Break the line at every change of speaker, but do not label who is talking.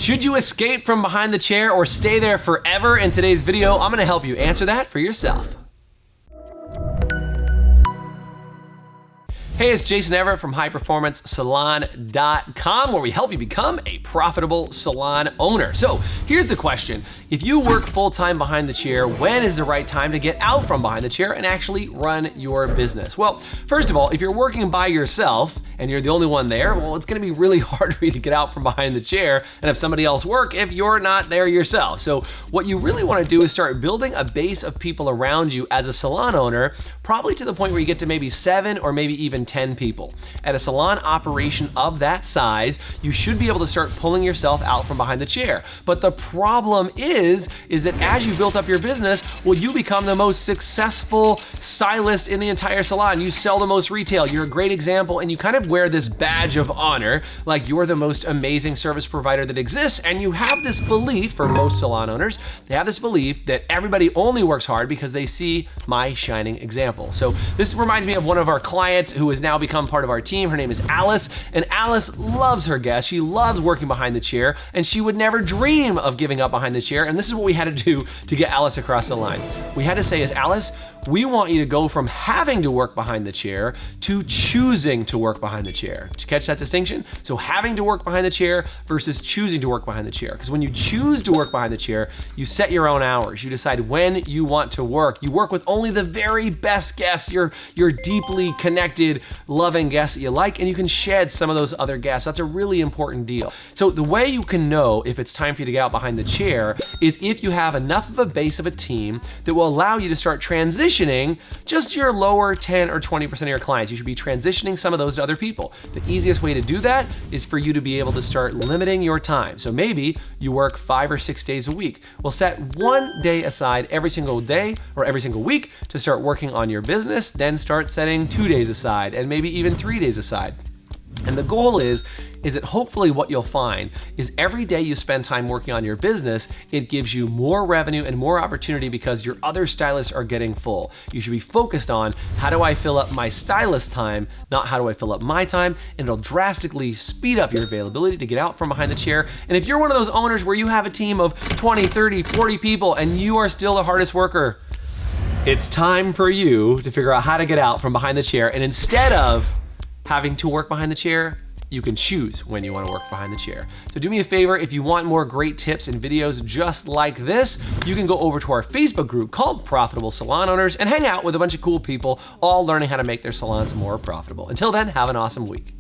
Should you escape from behind the chair or stay there forever? In today's video, I'm gonna help you answer that for yourself. Hey, it's Jason Everett from highperformancesalon.com, where we help you become a profitable salon owner. So here's the question. If you work full-time behind the chair, when is the right time to get out from behind the chair and actually run your business? Well, first of all, if you're working by yourself and you're the only one there, well, it's gonna be really hard for you to get out from behind the chair and have somebody else work if you're not there yourself. So what you really wanna do is start building a base of people around you as a salon owner, probably to the point where you get to maybe 7 or maybe even 10 people. At a salon operation of that size, you should be able to start pulling yourself out from behind the chair. But the problem is that as you built up your business, well, you become the most successful stylist in the entire salon. You sell the most retail, you're a great example, and you kind of wear this badge of honor, like you're the most amazing service provider that exists, and you have this belief, for most salon owners, they have this belief that everybody only works hard because they see my shining example. So this reminds me of one of our clients who has now become part of our team. Her name is Alice, and Alice loves her guests. She loves working behind the chair, and she would never dream of giving up behind the chair. And this is what we had to do to get Alice across the line. We had to say, is Alice, we want you to go from having to work behind the chair to choosing to work behind the chair. Did you catch that distinction? So having to work behind the chair versus choosing to work behind the chair. Because when you choose to work behind the chair, you set your own hours. You decide when you want to work. You work with only the very best guests, your deeply connected, loving guests that you like, and you can shed some of those other guests. That's a really important deal. So the way you can know if it's time for you to get out behind the chair is if you have enough of a base of a team that will allow you to start transitioning just your lower 10 or 20% of your clients. You should be transitioning some of those to other people. The easiest way to do that is for you to be able to start limiting your time. So maybe you work 5 or 6 days a week. Well, set one day aside every single day or every single week to start working on your business, then start setting 2 days aside and maybe even 3 days aside. And the goal is that hopefully what you'll find is every day you spend time working on your business, it gives you more revenue and more opportunity because your other stylists are getting full. You should be focused on how do I fill up my stylist time, not how do I fill up my time, and it'll drastically speed up your availability to get out from behind the chair. And if you're one of those owners where you have a team of 20, 30, 40 people and you are still the hardest worker, it's time for you to figure out how to get out from behind the chair, and instead of having to work behind the chair, you can choose when you want to work behind the chair. So do me a favor, if you want more great tips and videos just like this, you can go over to our Facebook group called Profitable Salon Owners and hang out with a bunch of cool people all learning how to make their salons more profitable. Until then, have an awesome week.